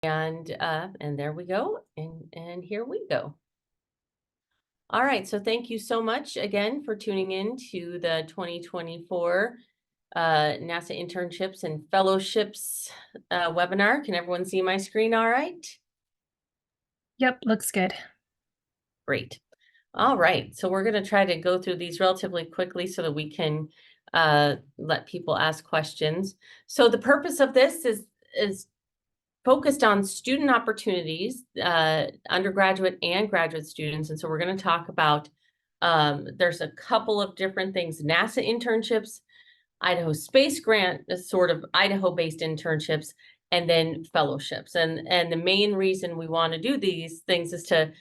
And there we go. And here we go. All right. So thank you so much again for tuning in to the 2024 NASA Internships and Fellowships webinar. Can everyone see my screen all right? Yep, looks good. Great. All right. So we're going to try to go through these relatively quickly so that we can let people ask questions. So the purpose of this is focused on student opportunities, undergraduate and graduate students. And so we're going to talk about, there's a couple of different things: NASA internships, Idaho Space Grant, sort of Idaho-based internships, and then fellowships. And the main reason we want to do these things is to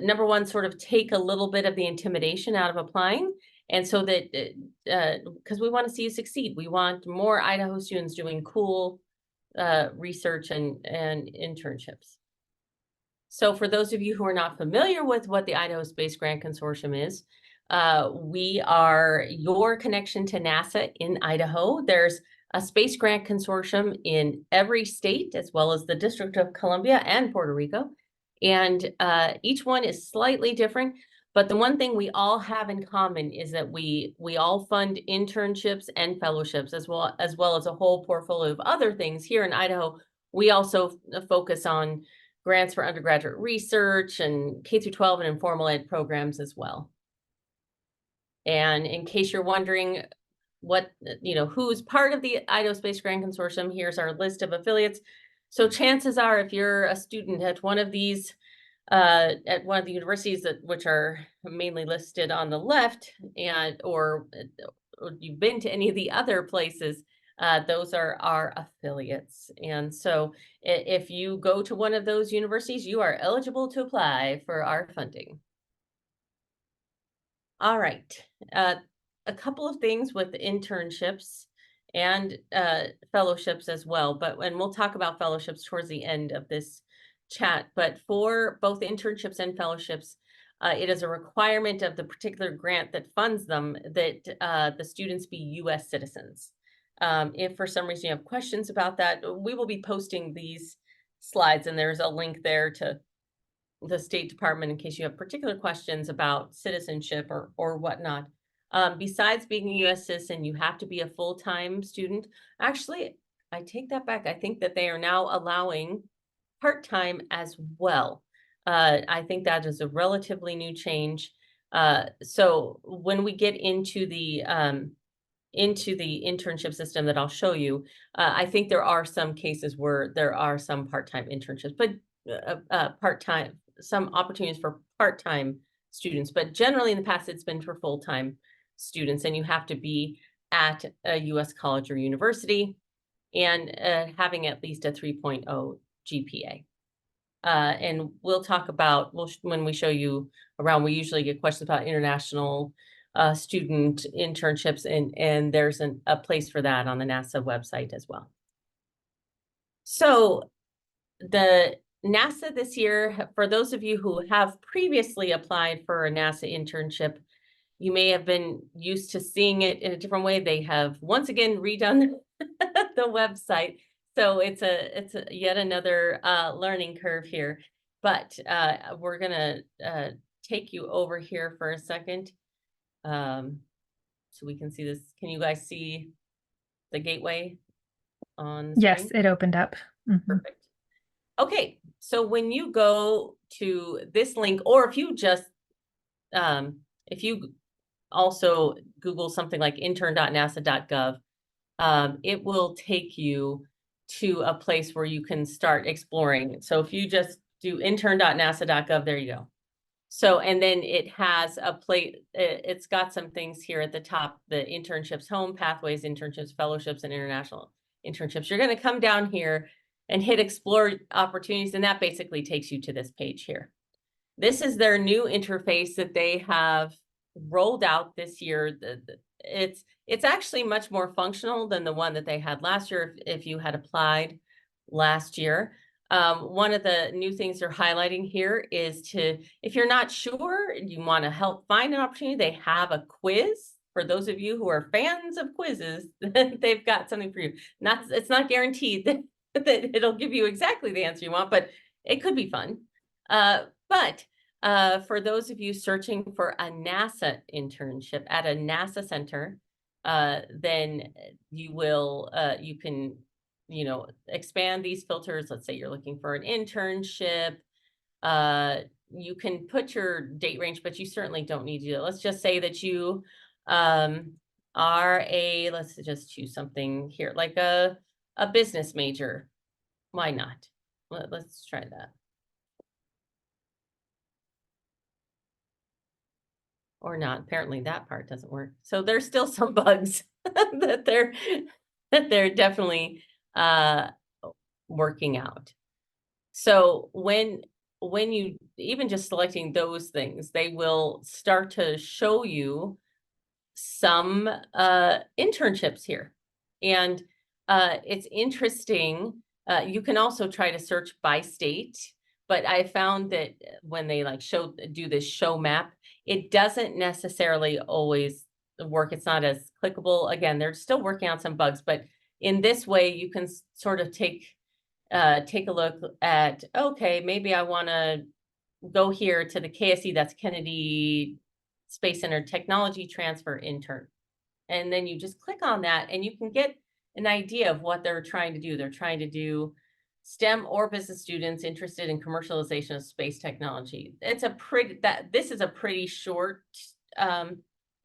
number one, sort of take a little bit of the intimidation out of applying. And so that, because we want to see you succeed. We want more Idaho students doing cool research and internships. So for those of you who are not familiar with what the Idaho Space Grant Consortium is, we are your connection to NASA in Idaho. There's a space grant consortium in every state, as well as the District of Columbia and Puerto Rico. And each one is slightly different. But the one thing we all have in common is that we all fund internships and fellowships, as well as a whole portfolio of other things. Here in Idaho, we also focus on grants for undergraduate research and K through 12 and informal ed programs as well. And in case you're wondering who's part of the Idaho Space Grant Consortium, here's our list of affiliates. So chances are, if you're a student at one of these, at one of the universities which are mainly listed on the left, or you've been to any of the other places, those are our affiliates. And so if you go to one of those universities, you are eligible to apply for our funding. All right. A couple of things with internships and fellowships as well, and we'll talk about fellowships towards the end of this chat. But for both internships and fellowships, it is a requirement of the particular grant that funds them that the students be U.S. citizens. If for some reason you have questions about that, we will be posting these slides, and there's a link there to the State Department in case you have particular questions about citizenship or whatnot. Besides being a U.S. citizen, you have to be a full-time student. Actually, I take that back. I think that they are now allowing part-time as well. I think that is a relatively new change. So when we get into the internship system that I'll show you, I think there are some cases where there are some part-time internships, but some opportunities for part-time students. But generally in the past, it's been for full-time students, and you have to be at a U.S. college or university and having at least a 3.0 GPA. And we'll talk about, when we show you around, we usually get questions about international student internships, and there's a place for that on the NASA website as well. So the NASA this year, for those of you who have previously applied for a NASA internship, you may have been used to seeing it in a different way. They have once again redone the website. So it's yet another learning curve here. But we're gonna take you over here for a second, so we can see this. Can you guys see the gateway on the screen? Yes, it opened up. Perfect. Okay, so when you go to this link, or if you just, if you also Google something like intern.nasa.gov, it will take you to a place where you can start exploring. So if you just do intern.nasa.gov, there you go. So, and then it has a place, it's got some things here at the top: the internships home, pathways, internships, fellowships, and international internships. You're going to come down here and hit explore opportunities, and that basically takes you to this page here. This is their new interface that they have rolled out this year. It's actually much more functional than the one that they had last year if you had applied last year. One of the new things they're highlighting here is if you're not sure, you want to help find an opportunity, they have a quiz. For those of you who are fans of quizzes, they've got something for you. It's not guaranteed that it'll give you exactly the answer you want, but it could be fun. But for those of you searching for a NASA internship at a NASA center, then you can, expand these filters. Let's say you're looking for an internship. You can put your date range, but you certainly don't need to do it. Let's just say that you let's just choose something here, like a business major. Why not? Let's try that. Or not. Apparently that part doesn't work. So there's still some bugs that they're definitely working out. So when you even just selecting those things, they will start to show you some internships here. And it's interesting. You can also try to search by state, but I found that when they do this show map, it doesn't necessarily always work. It's not as clickable. Again, they're still working on some bugs, but in this way, you can sort of take a look at, okay, maybe I want to go here to the KSE, that's Kennedy Space Center Technology Transfer Intern. And then you just click on that and you can get an idea of what they're trying to do. They're trying to do STEM or business students interested in commercialization of space technology. This is a pretty short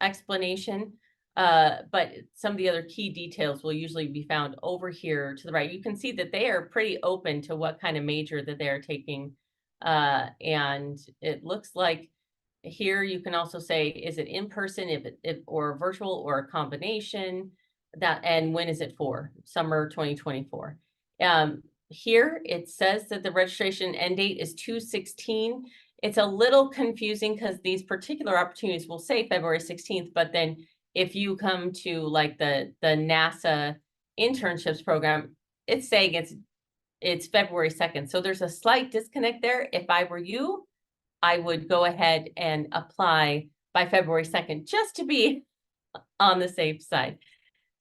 explanation, but some of the other key details will usually be found over here to the right. You can see that they are pretty open to what kind of major that they're taking. And it looks like here you can also say, is it in person, or virtual, or a combination, and when is it for? Summer 2024. Here it says that the registration end date is 2/16. It's a little confusing because these particular opportunities will say February 16th, but then if you come to like the NASA internships program, it's saying it's February 2nd. So there's a slight disconnect there. If I were you, I would go ahead and apply by February 2nd, just to be on the safe side.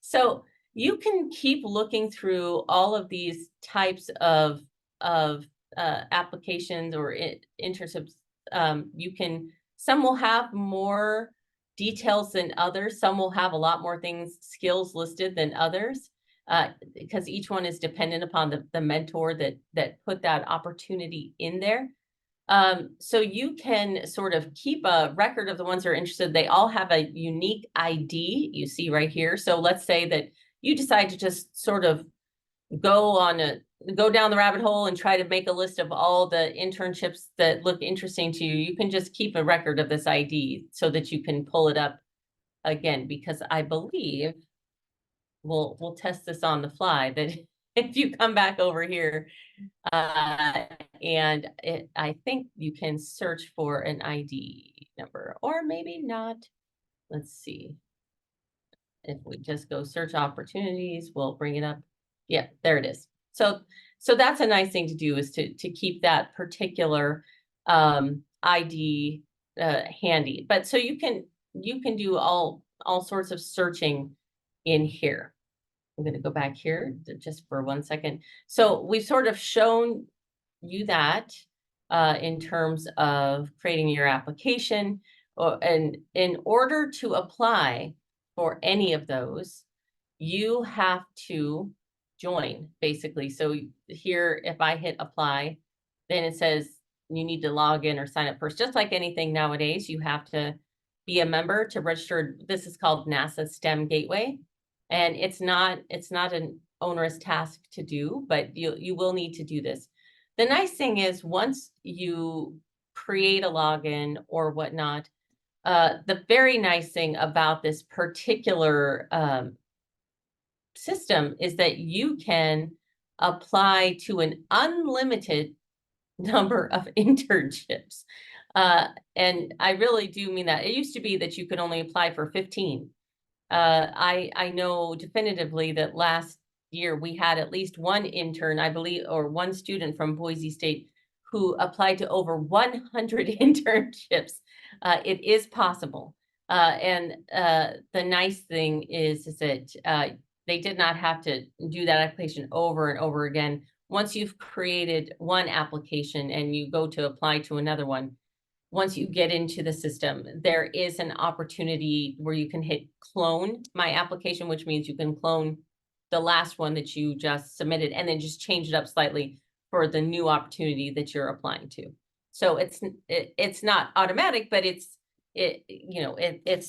So you can keep looking through all of these types of applications or internships. Some will have more details than others. Some will have a lot more skills listed than others, because each one is dependent upon the mentor that put that opportunity in there. So you can sort of keep a record of the ones that are interested. They all have a unique ID, you see right here. So let's say that you decide to just sort of go down the rabbit hole and try to make a list of all the internships that look interesting to you. You can just keep a record of this ID so that you can pull it up again, because I believe we'll test this on the fly, that if you come back over here, and I think you can search for an ID number, or maybe not. Let's see. If we just go search opportunities, we'll bring it up. Yeah, there it is. So that's a nice thing to do, is to keep that particular ID handy. But so you can do all sorts of searching in here. I'm going to go back here just for 1 second. So we've sort of shown you that in terms of creating your application, and in order to apply for any of those, you have to join, basically. So here, if I hit apply, then it says you need to log in or sign up first. Just like anything nowadays, you have to be a member to register. This is called NASA STEM Gateway. And it's not an onerous task to do, but you will need to do this. The nice thing is, once you create a login or whatnot, the very nice thing about this particular system is that you can apply to an unlimited number of internships. And I really do mean that. It used to be that you could only apply for 15. I know definitively that last year we had at least one intern, I believe, or one student from Boise State who applied to over 100 internships. It is possible. And the nice thing is that they did not have to do that application over and over again. Once you've created one application and you go to apply to another one, once you get into the system, there is an opportunity where you can hit clone my application, which means you can clone the last one that you just submitted and then just change it up slightly for the new opportunity that you're applying to. So it's not automatic, but it's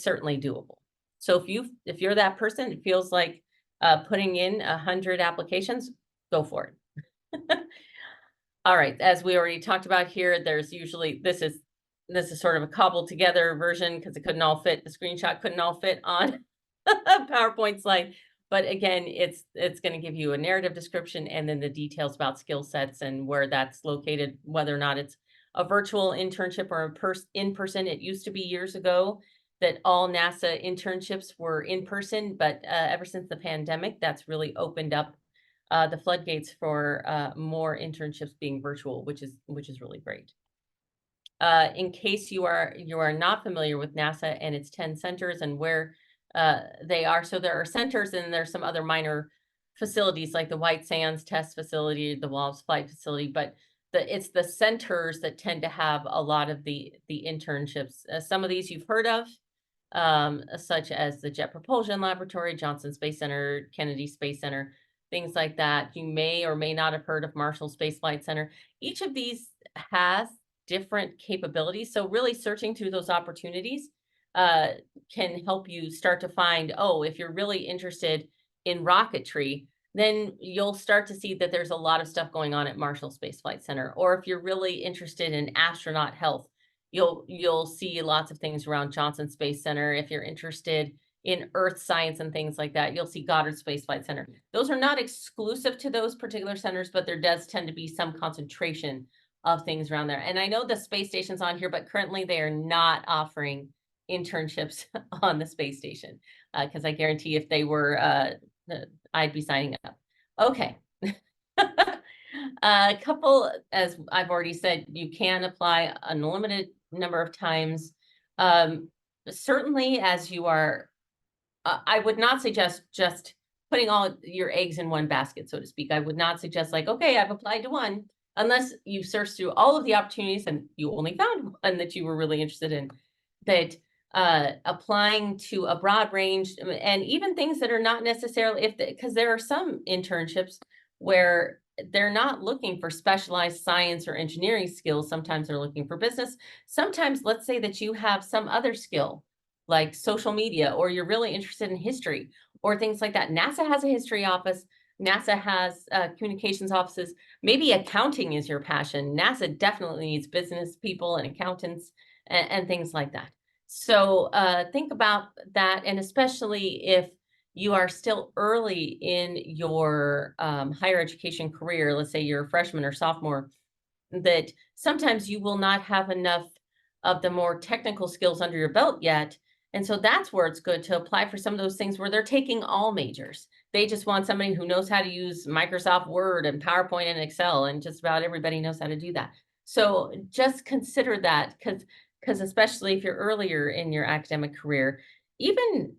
certainly doable. So if you're that person, it feels like putting in 100 applications, go for it. All right, as we already talked about here, there's usually, this is sort of a cobbled together version because it couldn't all fit, the screenshot couldn't all fit on a PowerPoint slide. But again, it's going to give you a narrative description and then the details about skill sets and where that's located, whether or not it's a virtual internship or in person. It used to be years ago that all NASA internships were in person, but ever since the pandemic, that's really opened up the floodgates for more internships being virtual, which is really great. In case you are not familiar with NASA and its 10 centers and where they are, so there are centers and there's some other minor facilities like the White Sands Test Facility, the Wallops Flight Facility, but it's the centers that tend to have a lot of the internships. Some of these you've heard of, such as the Jet Propulsion Laboratory, Johnson Space Center, Kennedy Space Center, things like that. You may or may not have heard of Marshall Space Flight Center. Each of these has different capabilities. So really searching through those opportunities can help you start to find, oh, if you're really interested in rocketry, then you'll start to see that there's a lot of stuff going on at Marshall Space Flight Center. Or if you're really interested in astronaut health, you'll see lots of things around Johnson Space Center. If you're interested in earth science and things like that, you'll see Goddard Space Flight Center. Those are not exclusive to those particular centers, but there does tend to be some concentration of things around there. And I know the space station's on here, but currently they are not offering internships on the space station because I guarantee if they were, I'd be signing up. Okay. A couple, as I've already said, you can apply an unlimited number of times. Certainly as you are, I would not suggest just putting all your eggs in one basket, so to speak. I would not suggest like, okay, I've applied to one, unless you searched through all of the opportunities and you only found one that you were really interested in, that applying to a broad range and even things that are not necessarily, because there are some internships where they're not looking for specialized science or engineering skills. Sometimes they're looking for business. Sometimes let's say that you have some other skill like social media, or you're really interested in history or things like that. NASA has a history office. NASA has communications offices. Maybe accounting is your passion. NASA definitely needs business people and accountants and things like that. So think about that. And especially if you are still early in your higher education career, let's say you're a freshman or sophomore, that sometimes you will not have enough of the more technical skills under your belt yet. And so that's where it's good to apply for some of those things where they're taking all majors. They just want somebody who knows how to use Microsoft Word and PowerPoint and Excel, and just about everybody knows how to do that. So just consider that, because especially if you're earlier in your academic career, even,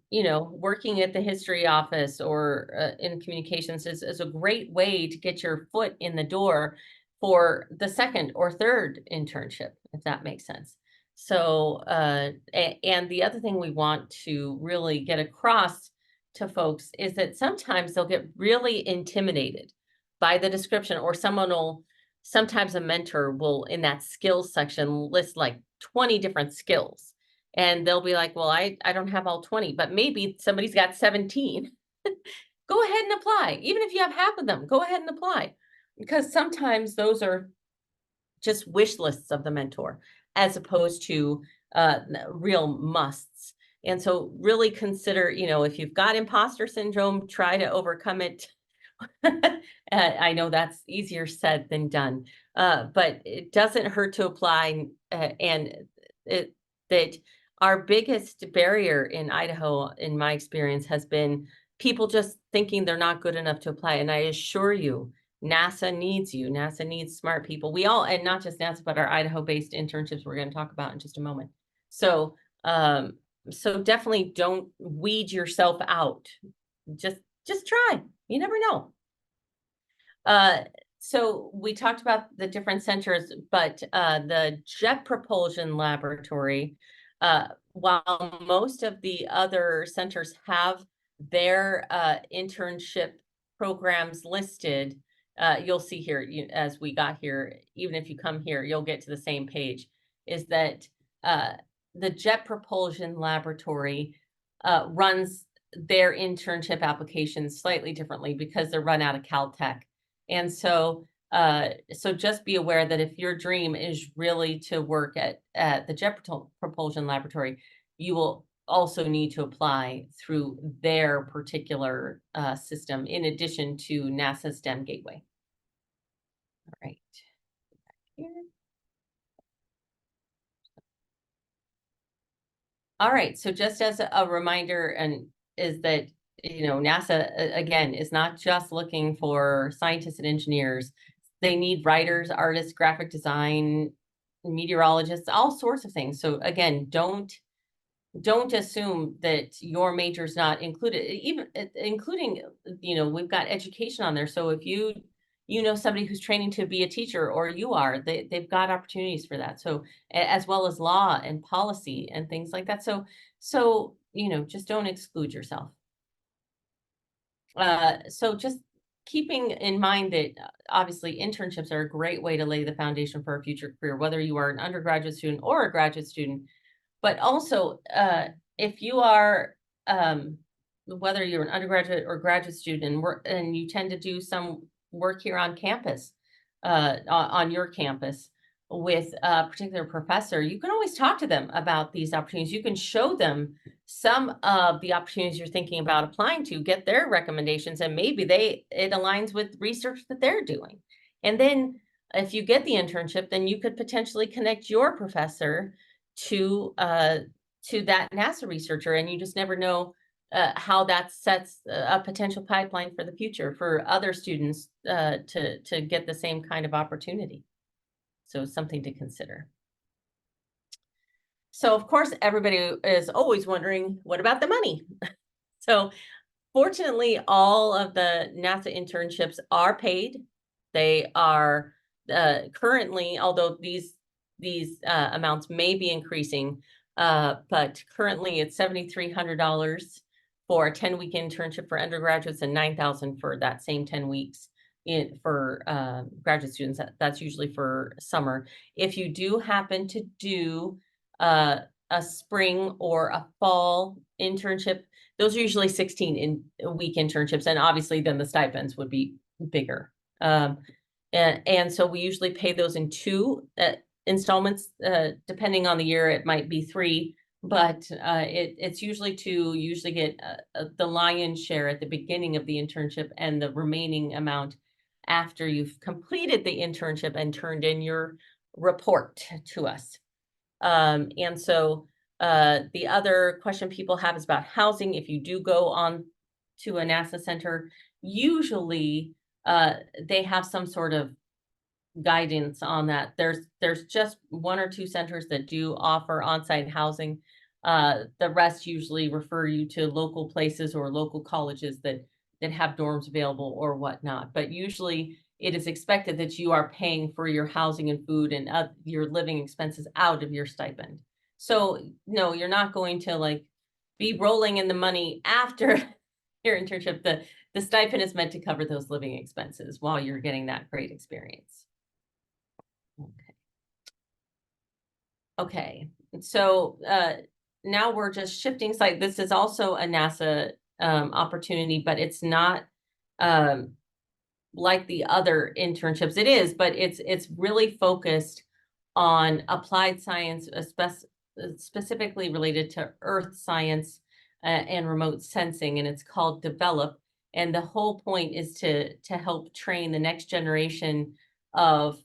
working at the history office or in communications is a great way to get your foot in the door for the second or third internship, if that makes sense. So, and the other thing we want to really get across to folks is that sometimes they'll get really intimidated by the description, or sometimes a mentor will, in that skills section, list like 20 different skills. And they'll be like, well, I don't have all 20, but maybe somebody's got 17. Go ahead and apply. Even if you have half of them, go ahead and apply. Because sometimes those are just wish lists of the mentor, as opposed to real musts. And so really consider, if you've got imposter syndrome, try to overcome it. I know that's easier said than done, but it doesn't hurt to apply. And that our biggest barrier in Idaho, in my experience, has been people just thinking they're not good enough to apply. And I assure you, NASA needs you. NASA needs smart people. We all, and not just NASA, but our Idaho-based internships we're going to talk about in just a moment. So, so definitely don't weed yourself out. Just just try. You never know. So we talked about the different centers, but the Jet Propulsion Laboratory, while most of the other centers have their internship programs listed, you'll see here as we got here, even if you come here, you'll get to the same page, is that uh, the Jet Propulsion Laboratory runs their internship applications slightly differently because they're run out of Caltech. And so just be aware that if your dream is really to work at the Jet Propulsion Laboratory, you will also need to apply through their particular system in addition to NASA STEM Gateway. All right. Here. All right, so just as a reminder, and is that, NASA, again, is not just looking for scientists and engineers. They need writers, artists, graphic design, meteorologists, all sorts of things. So again, don't assume that your major is not included, even including, we've got education on there. So if you know somebody who's training to be a teacher, or you are, they've got opportunities for that. So as well as law and policy and things like that. So just don't exclude yourself. So just keeping in mind that obviously internships are a great way to lay the foundation for a future career, whether you are an undergraduate student or a graduate student. But also, if you are, whether you're an undergraduate or graduate student, and you tend to do some work here on campus, on your campus with a particular professor, you can always talk to them about these opportunities. You can show them some of the opportunities you're thinking about applying to, get their recommendations, and maybe it aligns with research that they're doing. And then if you get the internship, then you could potentially connect your professor to that NASA researcher, and you just never know how that sets a potential pipeline for the future for other students to get the same kind of opportunity. So something to consider. So of course, everybody is always wondering, what about the money? So fortunately, all of the NASA internships are paid. They are currently, although these amounts may be increasing, but currently it's $7,300 for a 10-week internship for undergraduates and $9,000 for that same 10 weeks for graduate students. That's usually for summer. If you do happen to do a spring or a fall internship, those are usually 16-week internships, and obviously then the stipends would be bigger. And so we usually pay those in 2 installments. Depending on the year, it might be 3, but it's usually 2. You usually get the lion's share at the beginning of the internship, and the remaining amount after you've completed the internship and turned in your report to us. And so the other question people have is about housing. If you do go on to a NASA center, usually they have some sort of guidance on that. There's just 1 or 2 centers that do offer on-site housing. The rest usually refer you to local places or local colleges that have dorms available or whatnot. But usually it is expected that you are paying for your housing and food and your living expenses out of your stipend. So no, you're not going to be rolling in the money after your internship. The stipend is meant to cover those living expenses while you're getting that great experience. Okay. So now we're just shifting site. This is also a NASA opportunity, but it's not like the other internships. It is, but it's really focused on applied science, specifically related to earth science and remote sensing, and it's called Develop. And the whole point is to help train the next generation of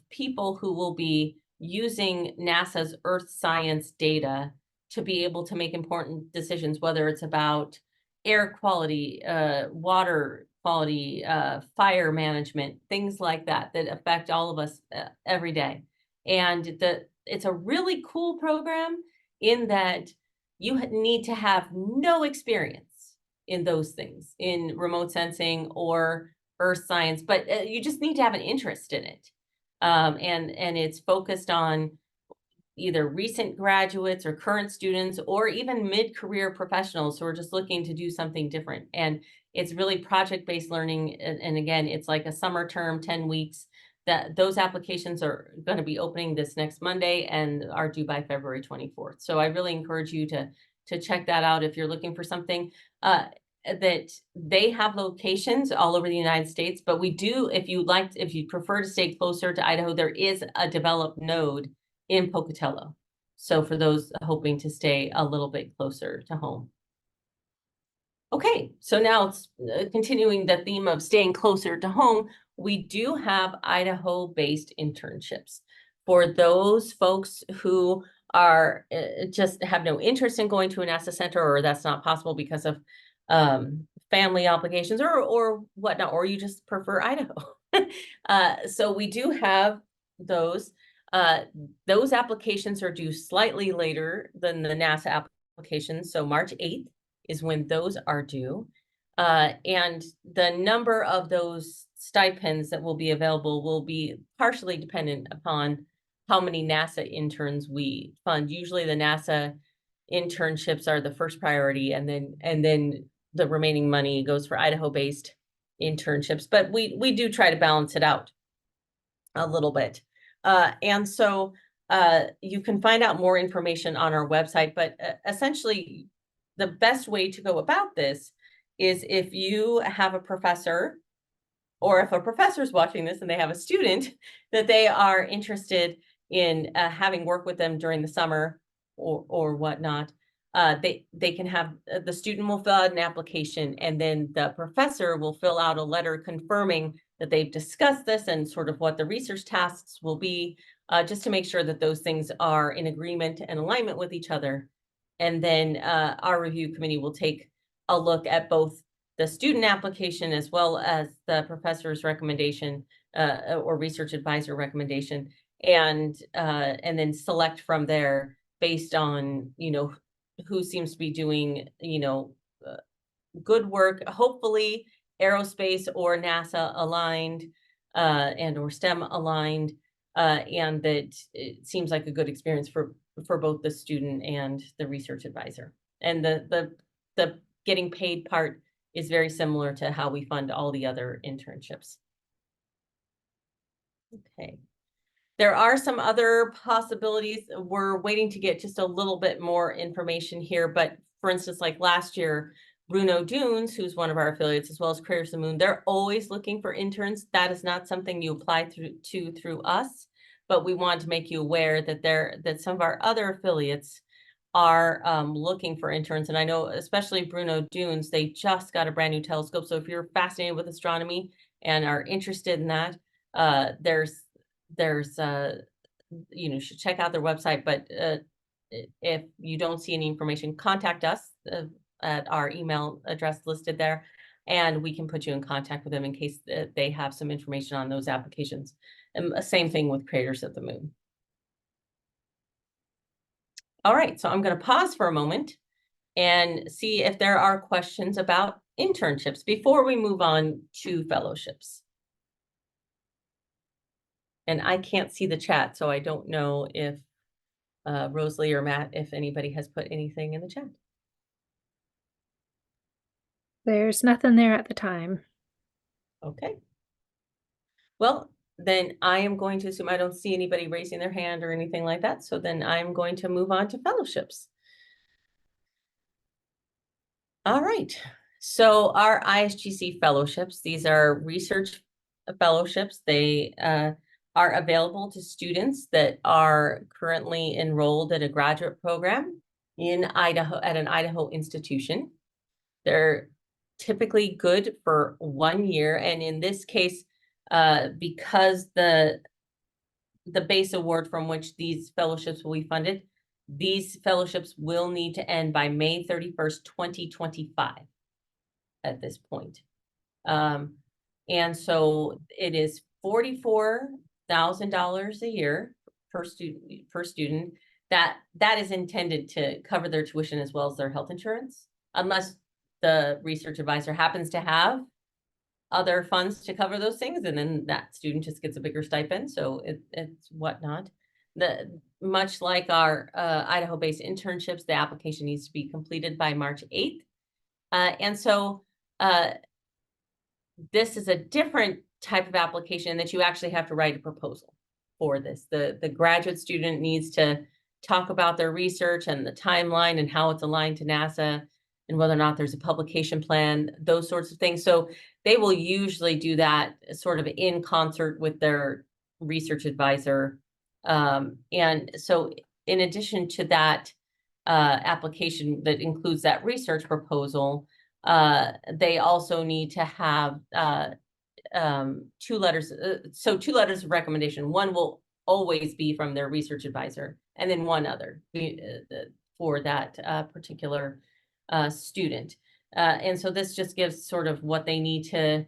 people who will be using NASA's earth science data to be able to make important decisions, whether it's about air quality, water quality, fire management, things like that affect all of us every day. And it's a really cool program in that you need to have no experience in those things, in remote sensing or earth science, but you just need to have an interest in it. And it's focused on either recent graduates or current students or even mid-career professionals who are just looking to do something different. And it's really project-based learning. And again, it's like a summer term, 10 weeks. That those applications are going to be opening this next Monday and are due by February 24th. So I really encourage you to check that out if you're looking for something. That they have locations all over the United States, but we do, if you prefer to stay closer to Idaho, there is a developed node in Pocatello. So for those hoping to stay a little bit closer to home. Okay, so now it's continuing the theme of staying closer to home. We do have Idaho-based internships for those folks who are just have no interest in going to a NASA center, or that's not possible because of family obligations or whatnot, or you just prefer Idaho. So we do have those. Those applications are due slightly later than the NASA applications. So March 8th is when those are due. And the number of those stipends that will be available will be partially dependent upon how many NASA interns we fund. Usually the NASA internships are the first priority, and then the remaining money goes for Idaho-based internships. But we do try to balance it out a little bit. And so you can find out more information on our website, but essentially the best way to go about this is if you have a professor, or if a professor is watching this and they have a student that they are interested in having work with them during the summer or whatnot, they can have, the student will fill out an application, and then the professor will fill out a letter confirming that they've discussed this and sort of what the research tasks will be, just to make sure that those things are in agreement and alignment with each other. And then our review committee will take a look at both the student application as well as the professor's recommendation or research advisor recommendation, and then select from there based on, who seems to be doing, good work, hopefully aerospace or NASA aligned and or STEM aligned, and that it seems like a good experience for both the student and the research advisor. And the getting paid part is very similar to how we fund all the other internships. Okay. There are some other possibilities. We're waiting to get just a little bit more information here, but for instance, like last year, Bruno Dunes, who's one of our affiliates, as well as Creators of the Moon, they're always looking for interns. That is not something you apply through us, but we want to make you aware that some of our other affiliates are looking for interns. And I know especially Bruno Dunes, they just got a brand new telescope. So if you're fascinated with astronomy and are interested in that, there's you should check out their website. But if you don't see any information, contact us at our email address listed there, and we can put you in contact with them in case they have some information on those applications. And same thing with Creators of the Moon. All right, so I'm going to pause for a moment and see if there are questions about internships before we move on to fellowships. And I can't see the chat, so I don't know if Rosalie or Matt, if anybody has put anything in the chat. There's nothing there at the time. Okay. Well, then I am going to assume I don't see anybody raising their hand or anything like that. So then I'm going to move on to fellowships. All right. So our ISGC fellowships, these are research fellowships. They are available to students that are currently enrolled in a graduate program in Idaho at an Idaho institution. They're typically good for 1 year. And in this case, because the base award from which these fellowships will be funded, these fellowships will need to end by May 31st, 2025 at this point. And so it is $44,000 a year per student. That is intended to cover their tuition as well as their health insurance, unless the research advisor happens to have other funds to cover those things, and then that student just gets a bigger stipend. So it's whatnot. Much like our Idaho-based internships, the application needs to be completed by March 8th. And so this is a different type of application that you actually have to write a proposal for this. The graduate student needs to talk about their research and the timeline and how it's aligned to NASA and whether or not there's a publication plan, those sorts of things. So they will usually do that sort of in concert with their research advisor. And so in addition to that application that includes that research proposal, they also need to have 2 letters. So 2 letters of recommendation. One will always be from their research advisor, and then one other for that particular student. And so this just gives sort of what they need to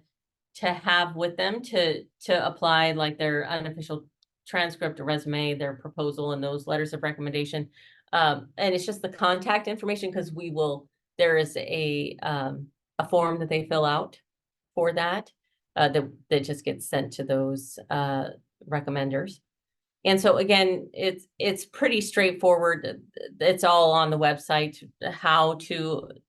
have with them to apply, like their unofficial transcript or resume, their proposal, and those letters of recommendation. And it's just the contact information, because there is a form that they fill out for that, that just gets sent to those recommenders. And so again, it's pretty straightforward. It's all on the website,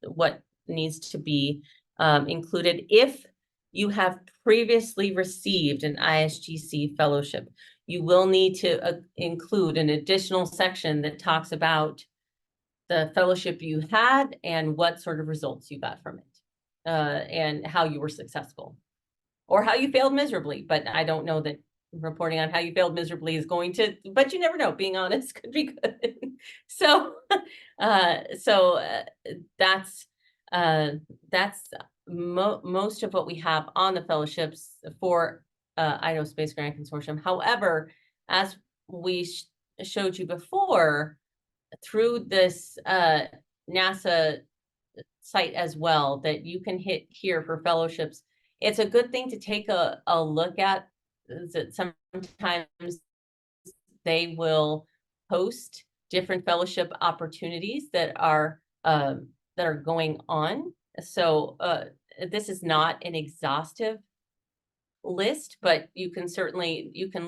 what needs to be included. If you have previously received an ISGC fellowship, you will need to include an additional section that talks about the fellowship you had and what sort of results you got from it, and how you were successful, or how you failed miserably. But I don't know that reporting on how you failed miserably is going to, but you never know, being honest could be good. So that's most of what we have on the fellowships for Idaho Space Grant Consortium. However, as we showed you before, through this NASA site as well, that you can hit here for fellowships, it's a good thing to take a look at. That sometimes they will post different fellowship opportunities that are going on. So this is not an exhaustive list, but you can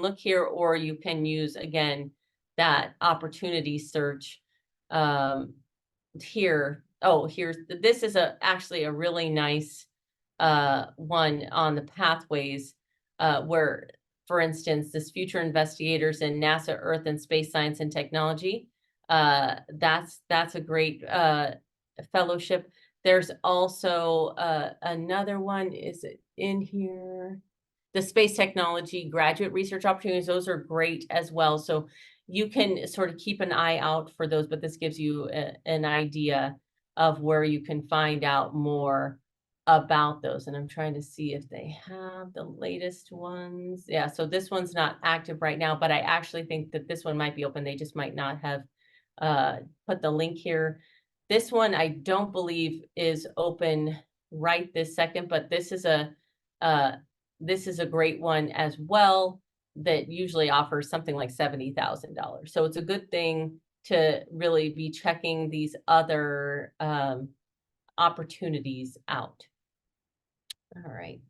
look here, or you can use again that opportunity search here. Oh, this is actually a really nice one on the pathways, where, for instance, this future investigators in NASA, Earth and Space Science and Technology, that's a great fellowship. There's also another one, is it in here? The Space Technology Graduate Research Opportunities, those are great as well. So you can sort of keep an eye out for those, but this gives you an idea of where you can find out more about those. And I'm trying to see if they have the latest ones. Yeah, so this one's not active right now, but I actually think that this one might be open. They just might not have put the link here. This one I don't believe is open right this second, but this is a great one as well, that usually offers something like $70,000. So it's a good thing to really be checking these other opportunities out. All right.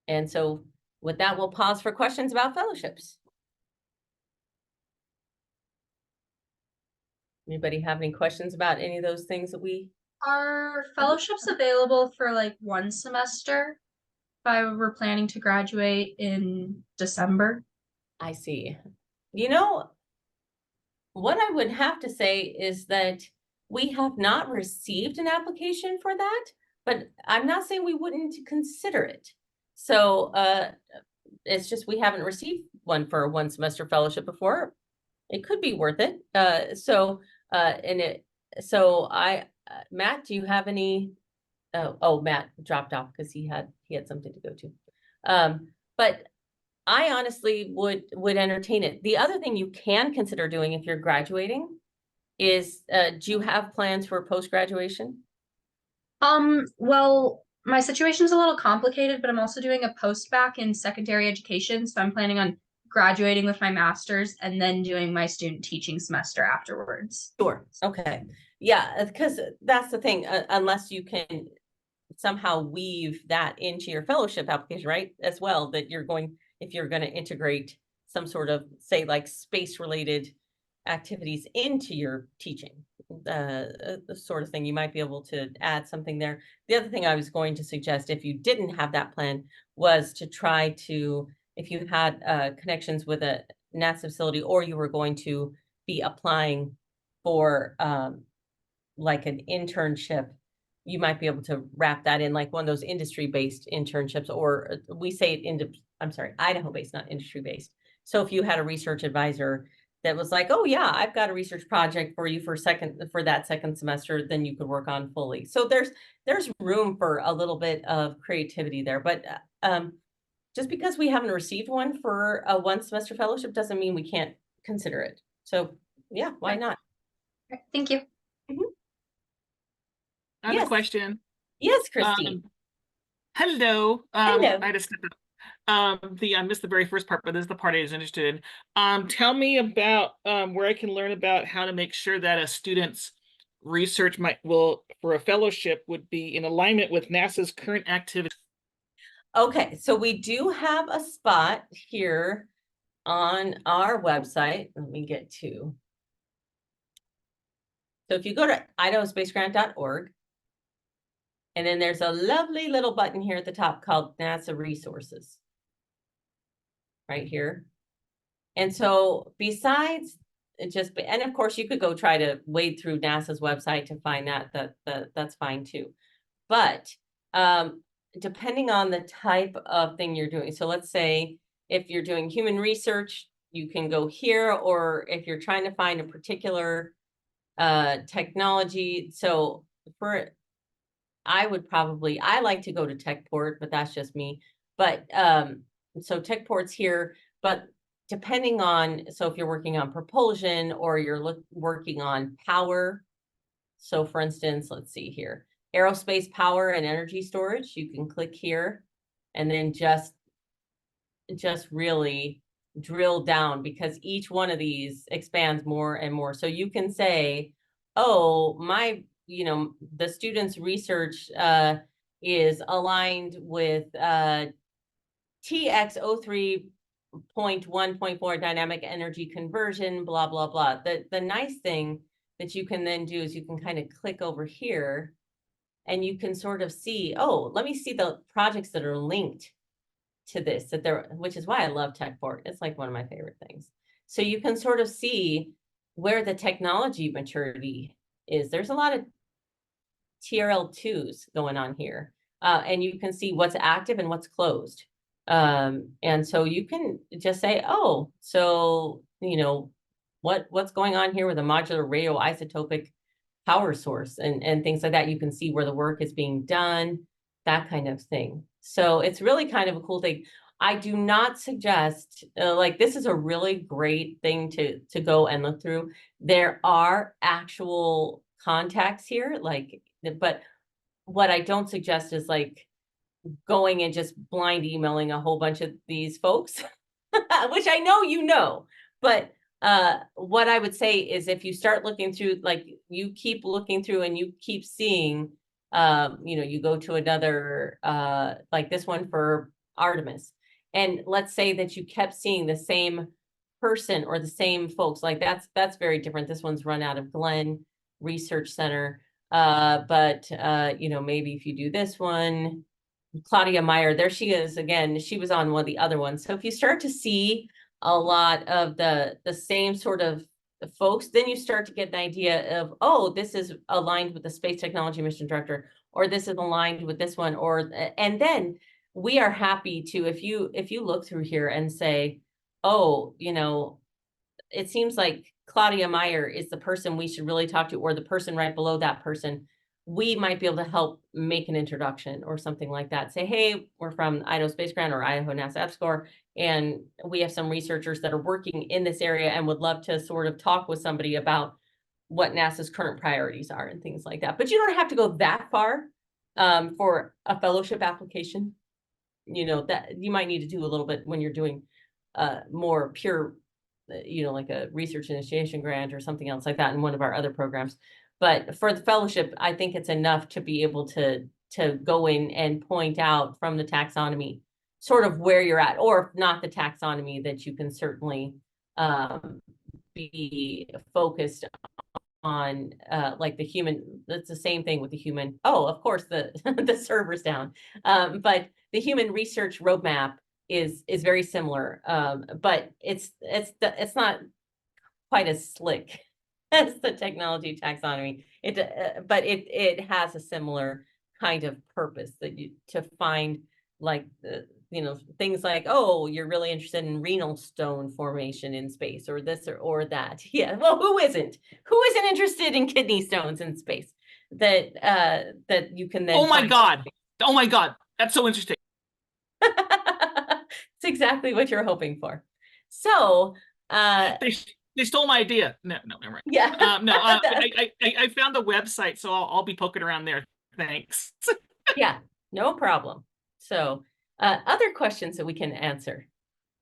And so with that, we'll pause for questions about fellowships. Anybody have any questions about any of those things that we... Are fellowships available for like one semester if I were planning to graduate in December? I see. You know, what I would have to say is that we have not received an application for that, but I'm not saying we wouldn't consider it. So it's just we haven't received one for a 1 semester fellowship before. It could be worth it. Matt, do you have any? Oh, Matt dropped off because he had something to go to. But I honestly would entertain it. The other thing you can consider doing if you're graduating is, do you have plans for post-graduation? Well, my situation's a little complicated, but I'm also doing a post-bac in secondary education, so I'm planning on graduating with my master's and then doing my student teaching semester afterwards. Sure. Okay. Yeah, because that's the thing, unless you can somehow weave that into your fellowship application, right? As well, that if you're going to integrate some sort of, say, like space related activities into your teaching, the sort of thing, you might be able to add something there. The other thing I was going to suggest, if you didn't have that plan, was to try to, if you had connections with a NASA facility, or you were going to be applying for like an internship, you might be able to wrap that in like one of those industry-based internships, or we say it Idaho-based, not industry-based. So if you had a research advisor that was like, oh yeah, I've got a research project for you for that second semester, then you could work on fully. So there's room for a little bit of creativity there, but just because we haven't received one for a 1 semester fellowship doesn't mean we can't consider it. So yeah, why not? Thank you. I have Yes. a question. Yes, Christine. Hello. Hello. I had to step up. I missed the very first part, but this is the part I was interested in. Tell me about where I can learn about how to make sure that a student's research for a fellowship would be in alignment with NASA's current activity. Okay, so we do have a spot here on our website. Let me get to. So if you go to idahospacegrantt.org, and then there's a lovely little button here at the top called NASA Resources. Right here. And so besides and of course you could go try to wade through NASA's website to find that's fine too. But depending on the type of thing you're doing. So let's say if you're doing human research, you can go here, or if you're trying to find a particular technology. So I like to go to TechPort, but that's just me. But so TechPort's here, but depending on, so if you're working on propulsion or you're working on power. So for instance, let's see here, aerospace power and energy storage, you can click here and then just really drill down, because each one of these expands more and more. So you can say, oh, the student's research is aligned with TX03.1.4 dynamic energy conversion, blah, blah, blah. The nice thing that you can then do is you can kind of click over here and you can sort of see, oh, let me see the projects that are linked to this, which is why I love TechPort. It's like one of my favorite things. So you can sort of see where the technology maturity is. There's a lot of TRL2s going on here, and you can see what's active and what's closed. And so you can just say, oh, so, what's going on here with a modular radioisotopic power source and things like that. You can see where the work is being done, that kind of thing. So it's really kind of a cool thing. I do not suggest, this is a really great thing to go and look through. There are actual contacts here, but what I don't suggest is going and just blind emailing a whole bunch of these folks, which I know, but what I would say is if you start looking through, you keep looking through and you keep seeing, you go to another, like this one for Artemis, and let's say that you kept seeing the same person or the same folks, that's very different. This one's run out of Glenn Research Center. But maybe if you do this one, Claudia Meyer, there she is again. She was on one of the other ones. So if you start to see a lot of the same sort of folks, then you start to get an idea of, oh, this is aligned with the Space Technology Mission Director, or this is aligned with this one, and then we are happy to, if you look through here and say, oh, it seems like Claudia Meyer is the person we should really talk to, or the person right below that person, we might be able to help make an introduction or something like that. Say, hey, we're from Idaho Space Grant or Idaho NASA EPSCoR, and we have some researchers that are working in this area and would love to sort of talk with somebody about what NASA's current priorities are and things like that. But you don't have to go that far for a fellowship application. That you might need to do a little bit when you're doing more pure, like a research initiation grant or something else like that in one of our other programs. But for the fellowship, I think it's enough to be able to go in and point out from the taxonomy sort of where you're at, or if not the taxonomy, that you can certainly be focused on like the human. That's the same thing with the human. Oh, of course, the the server's down. But the human research roadmap is very similar. But it's not quite as slick as the technology taxonomy. But it has a similar kind of purpose that to find like things like, oh, you're really interested in renal stone formation in space, or this or that. Yeah, well, who isn't interested in kidney stones in space? That you can then Oh my God, that's so interesting. It's exactly what you're hoping for. So they stole my idea. No, never mind. Yeah. No, I found the website, so I'll be poking around there. Thanks. Yeah, no problem. So other questions that we can answer.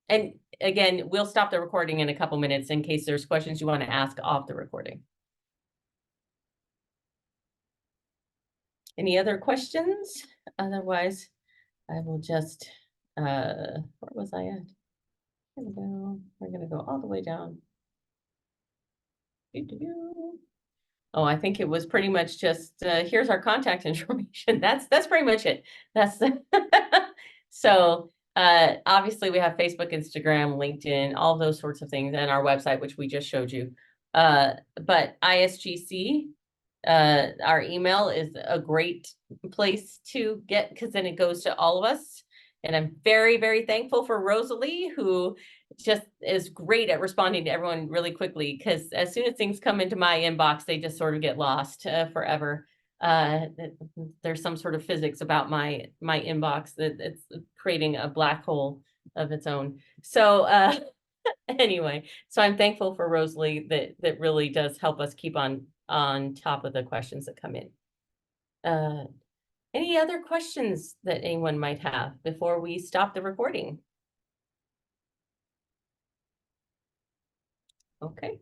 And again, we'll stop the recording in a couple minutes in case there's questions you want to ask off the recording. Any other questions? Otherwise, I will just, where was I at? Here we go. We're going to go all the way down. Oh, I think it was pretty much just, here's our contact information. That's pretty much it. That's so obviously we have Facebook, Instagram, LinkedIn, all those sorts of things, and our website, which we just showed you. But ISGC, our email is a great place to get, because then it goes to all of us. And I'm very, very thankful for Rosalie, who just is great at responding to everyone really quickly, because as soon as things come into my inbox, they just sort of get lost forever. There's some sort of physics about my inbox that it's creating a black hole of its own. So anyway, so I'm thankful for Rosalie that really does help us keep on top of the questions that come in. Any other questions that anyone might have before we stop the recording? Okay.